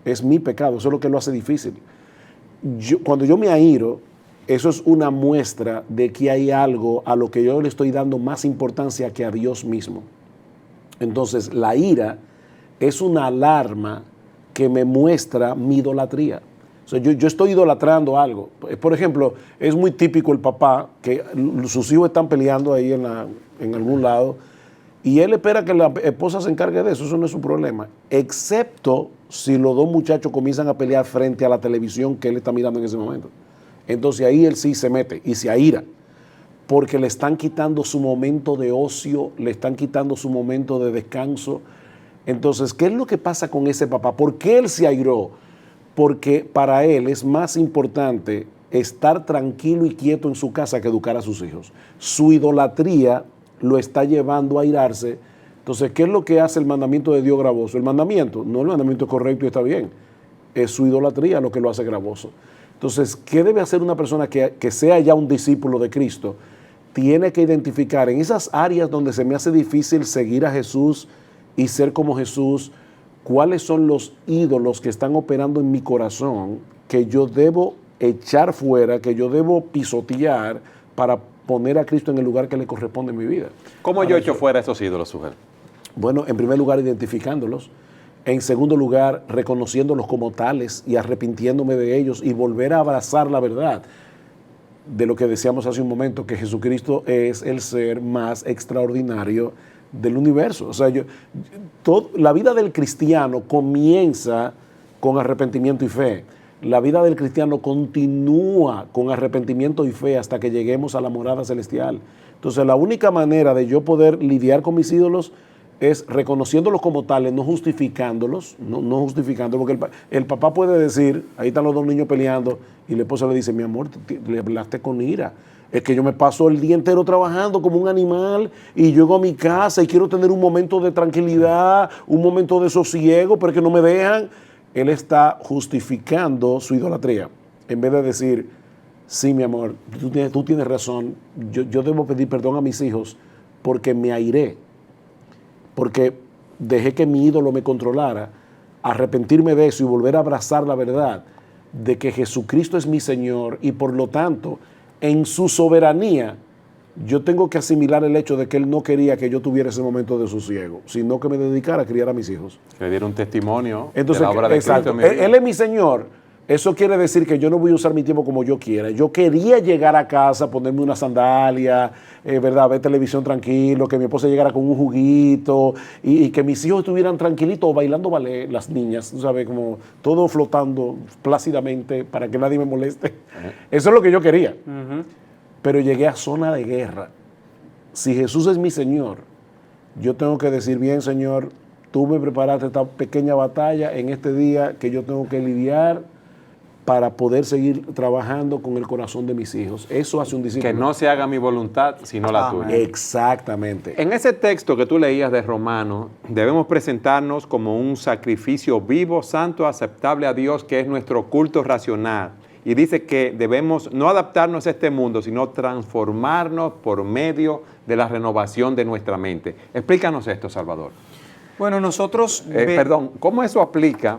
Es mi pecado, eso es lo que lo hace difícil. Cuando yo me airo, eso es una muestra de que hay algo a lo que yo le estoy dando más importancia que a Dios mismo. Entonces, la ira es una alarma que me muestra mi idolatría. O sea, yo estoy idolatrando algo. Por ejemplo, es muy típico el papá que sus hijos están peleando ahí en algún lado y él espera que la esposa se encargue de eso. Eso no es su problema, excepto si los dos muchachos comienzan a pelear frente a la televisión que él está mirando en ese momento. Entonces ahí él sí se mete y se aira porque le están quitando su momento de ocio, le están quitando su momento de descanso. Entonces, ¿qué es lo que pasa con ese papá? ¿Por qué él se airó? porque para él es más importante estar tranquilo y quieto en su casa que educar a sus hijos. Su idolatría lo está llevando a airarse. Entonces, ¿qué es lo que hace el mandamiento de Dios gravoso? El mandamiento es correcto y está bien. Es su idolatría lo que lo hace gravoso. Entonces, ¿qué debe hacer una persona que sea ya un discípulo de Cristo? Tiene que identificar en esas áreas donde se me hace difícil seguir a Jesús y ser como Jesús, cuáles son los ídolos que están operando en mi corazón que yo debo echar fuera, que yo debo pisotear para poner a Cristo en el lugar que le corresponde en mi vida. ¿Cómo yo echo fuera esos ídolos, Sugel? Bueno, en primer lugar, identificándolos. En segundo lugar, reconociéndolos como tales y arrepintiéndome de ellos y volver a abrazar la verdad de lo que decíamos hace un momento, que Jesucristo es el ser más extraordinario del universo. O sea, la vida del cristiano comienza con arrepentimiento y fe. La vida del cristiano continúa con arrepentimiento y fe hasta que lleguemos a la morada celestial. Entonces, la única manera de yo poder lidiar con mis ídolos es reconociéndolos como tales, no justificándolos, no justificándolos, porque el papá puede decir, ahí están los dos niños peleando, y la esposa le dice, mi amor, le hablaste con ira. Es que yo me paso el día entero trabajando como un animal y llego a mi casa y quiero tener un momento de tranquilidad, un momento de sosiego, pero es que no me dejan. Él está justificando su idolatría, en vez de decir, sí, mi amor, tú tienes razón, yo debo pedir perdón a mis hijos porque me airé, porque dejé que mi ídolo me controlara, arrepentirme de eso y volver a abrazar la verdad de que Jesucristo es mi Señor y por lo tanto, en su soberanía, yo tengo que asimilar el hecho de que Él no quería que yo tuviera ese momento de sosiego, sino que me dedicara a criar a mis hijos. Que le diera un testimonio Entonces, de la obra de exacto, Cristo en mi vida. Él es mi Señor. Eso quiere decir que yo no voy a usar mi tiempo como yo quiera. Yo quería llegar a casa, ponerme una sandalia, ¿verdad? Ver televisión tranquilo, que mi esposa llegara con un juguito y que mis hijos estuvieran tranquilitos bailando ballet, las niñas, ¿sabes? Como todo flotando plácidamente para que nadie me moleste. Eso es lo que yo quería. Pero llegué a zona de guerra. Si Jesús es mi Señor, yo tengo que decir, bien, Señor, tú me preparaste esta pequeña batalla en este día que yo tengo que lidiar para poder seguir trabajando con el corazón de mis hijos. Eso hace un discípulo. Que no se haga mi voluntad, sino la tuya. Exactamente. En ese texto que tú leías de Romanos, debemos presentarnos como un sacrificio vivo, santo, aceptable a Dios, que es nuestro culto racional. Y dice que debemos no adaptarnos a este mundo, sino transformarnos por medio de la renovación de nuestra mente. Explícanos esto, Salvador. Bueno, nosotros... Perdón, ¿cómo eso aplica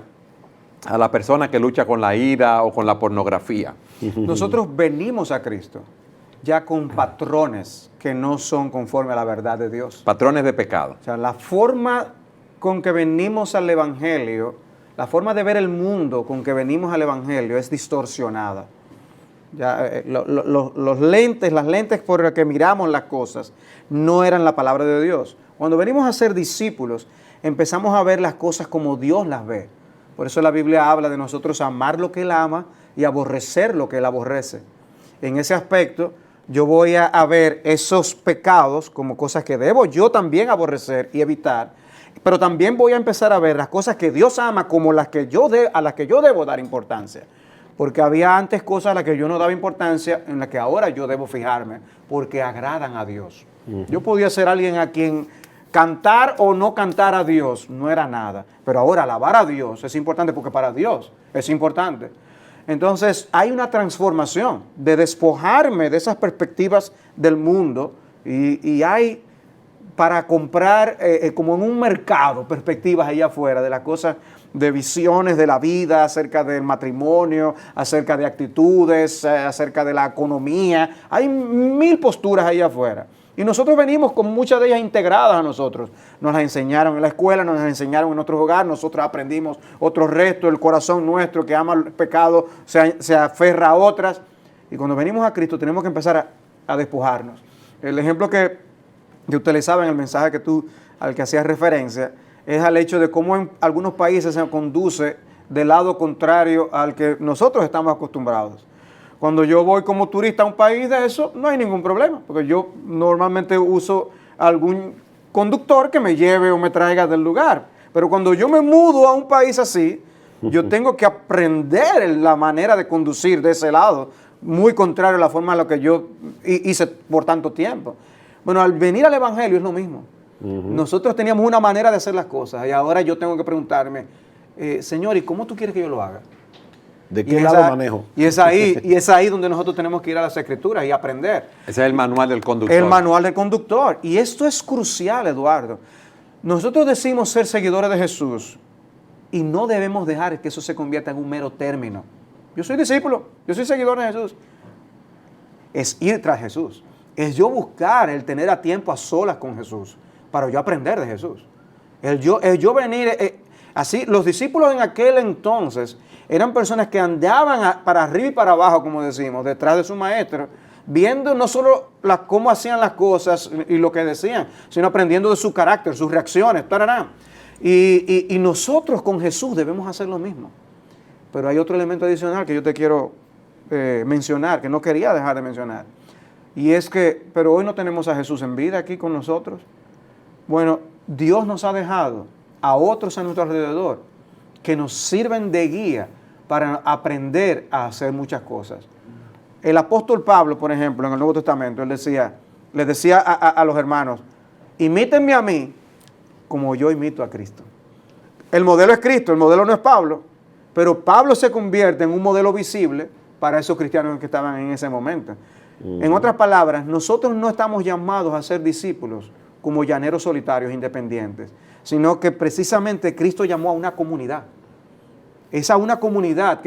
a la persona que lucha con la ira o con la pornografía? Nosotros venimos a Cristo ya con patrones que no son conforme a la verdad de Dios. Patrones de pecado. O sea, la forma con que venimos al Evangelio, la forma de ver el mundo con que venimos al Evangelio es distorsionada. Ya, los lentes, las lentes por las que miramos las cosas no eran la palabra de Dios. Cuando venimos a ser discípulos, empezamos a ver las cosas como Dios las ve. Por eso la Biblia habla de nosotros amar lo que Él ama y aborrecer lo que Él aborrece. En ese aspecto, yo voy a ver esos pecados como cosas que debo yo también aborrecer y evitar, pero también voy a empezar a ver las cosas que Dios ama como a las que yo debo dar importancia. Porque había antes cosas a las que yo no daba importancia, en las que ahora yo debo fijarme, porque agradan a Dios. Yo podía ser alguien a quien cantar o no cantar a Dios no era nada, pero ahora alabar a Dios es importante porque para Dios es importante. Entonces hay una transformación de despojarme de esas perspectivas del mundo y hay para comprar como en un mercado perspectivas allá afuera de las cosas, de visiones de la vida, acerca del matrimonio, acerca de actitudes, acerca de la economía. Hay 1000 posturas allá afuera. Y nosotros venimos con muchas de ellas integradas a nosotros. Nos las enseñaron en la escuela, nos las enseñaron en otros hogares, nosotros aprendimos otros restos, el corazón nuestro que ama el pecado se aferra a otras. Y cuando venimos a Cristo tenemos que empezar a despojarnos. El ejemplo que utilizaba en el mensaje al que hacías referencia es al hecho de cómo en algunos países se conduce del lado contrario al que nosotros estamos acostumbrados. Cuando yo voy como turista a un país de eso, no hay ningún problema, porque yo normalmente uso algún conductor que me lleve o me traiga del lugar. Pero cuando yo me mudo a un país así, Yo tengo que aprender la manera de conducir de ese lado, muy contrario a la forma en la que yo hice por tanto tiempo. Bueno, al venir al Evangelio es lo mismo. Nosotros teníamos una manera de hacer las cosas y ahora yo tengo que preguntarme, Señor, ¿y cómo tú quieres que yo lo haga? ¿De qué lado manejo? Y es ahí donde nosotros tenemos que ir a las Escrituras y aprender. Ese es el manual del conductor. El manual del conductor. Y esto es crucial, Eduardo. Nosotros decimos ser seguidores de Jesús y no debemos dejar que eso se convierta en un mero término. Yo soy discípulo, yo soy seguidor de Jesús. Es ir tras Jesús. Es yo buscar el tener a tiempo a solas con Jesús para yo aprender de Jesús. El yo venir... así, los discípulos en aquel entonces eran personas que andaban para arriba y para abajo, como decimos, detrás de su maestro, viendo no solo cómo hacían las cosas y lo que decían, sino aprendiendo de su carácter, sus reacciones, tarará. Y nosotros con Jesús debemos hacer lo mismo. Pero hay otro elemento adicional que yo te quiero mencionar, que no quería dejar de mencionar. Y es que, pero hoy no tenemos a Jesús en vida aquí con nosotros. Bueno, Dios nos ha dejado a otros a nuestro alrededor que nos sirven de guía para aprender a hacer muchas cosas. El apóstol Pablo, por ejemplo, en el Nuevo Testamento, él les decía a los hermanos, imítenme a mí como yo imito a Cristo. El modelo es Cristo, el modelo no es Pablo, pero Pablo se convierte en un modelo visible para esos cristianos que estaban en ese momento. En otras palabras, nosotros no estamos llamados a ser discípulos como llaneros solitarios independientes, sino que precisamente Cristo llamó a una comunidad. Es a una comunidad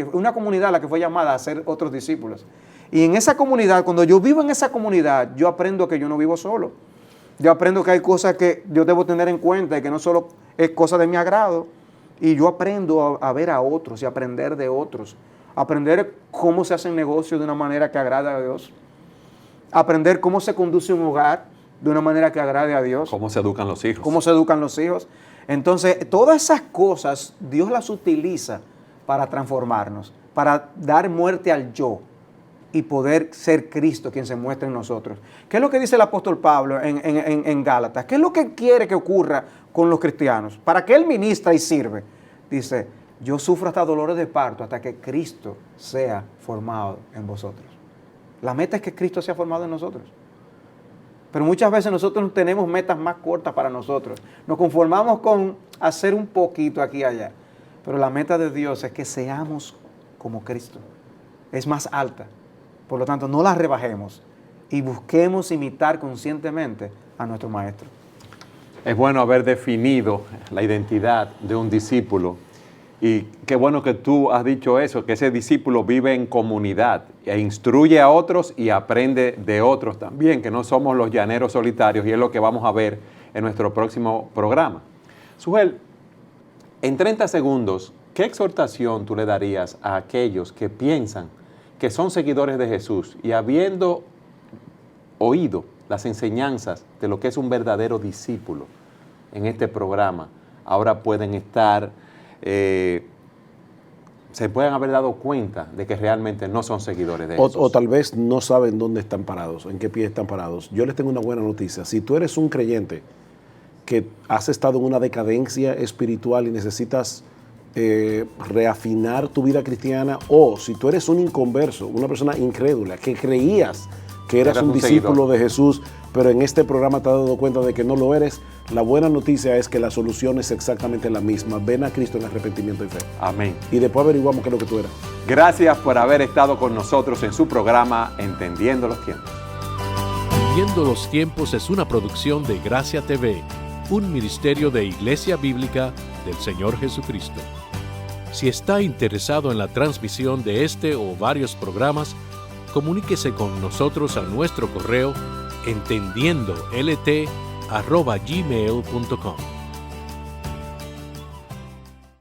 a la que fue llamada a ser otros discípulos. Y en esa comunidad, cuando yo vivo en esa comunidad, yo aprendo que yo no vivo solo. Yo aprendo que hay cosas que yo debo tener en cuenta y que no solo es cosa de mi agrado. Y yo aprendo a ver a otros y aprender de otros. Aprender cómo se hacen negocios de una manera que agrade a Dios. Aprender cómo se conduce un hogar de una manera que agrade a Dios. Cómo se educan los hijos. Cómo se educan los hijos. Entonces, todas esas cosas Dios las utiliza para transformarnos, para dar muerte al yo y poder ser Cristo quien se muestre en nosotros. ¿Qué es lo que dice el apóstol Pablo en Gálatas? ¿Qué es lo que quiere que ocurra con los cristianos? ¿Para qué él ministra y sirve? Dice, yo sufro hasta dolores de parto hasta que Cristo sea formado en vosotros. La meta es que Cristo sea formado en nosotros. Pero muchas veces nosotros tenemos metas más cortas para nosotros. Nos conformamos con hacer un poquito aquí y allá. Pero la meta de Dios es que seamos como Cristo. Es más alta. Por lo tanto, no la rebajemos y busquemos imitar conscientemente a nuestro Maestro. Es bueno haber definido la identidad de un discípulo. Y qué bueno que tú has dicho eso, que ese discípulo vive en comunidad e instruye a otros y aprende de otros también, que no somos los llaneros solitarios, y es lo que vamos a ver en nuestro próximo programa. Sujel, en 30 segundos, ¿qué exhortación tú le darías a aquellos que piensan que son seguidores de Jesús y habiendo oído las enseñanzas de lo que es un verdadero discípulo en este programa, ahora pueden estar... se pueden haber dado cuenta de que realmente no son seguidores de Jesús. O tal vez no saben dónde están parados, en qué pie están parados. Yo les tengo una buena noticia. Si tú eres un creyente que has estado en una decadencia espiritual y necesitas reafinar tu vida cristiana, o si tú eres un inconverso, una persona incrédula, que creías que eras un discípulo de Jesús, pero en este programa te has dado cuenta de que no lo eres, la buena noticia es que la solución es exactamente la misma. Ven a Cristo en arrepentimiento y fe. Amén. Y después averiguamos qué es lo que tú eras. Gracias por haber estado con nosotros en su programa Entendiendo los Tiempos. Entendiendo los Tiempos es una producción de Gracia TV, un ministerio de Iglesia Bíblica del Señor Jesucristo. Si está interesado en la transmisión de este o varios programas, comuníquese con nosotros a nuestro correo entendiendolt@gmail.com.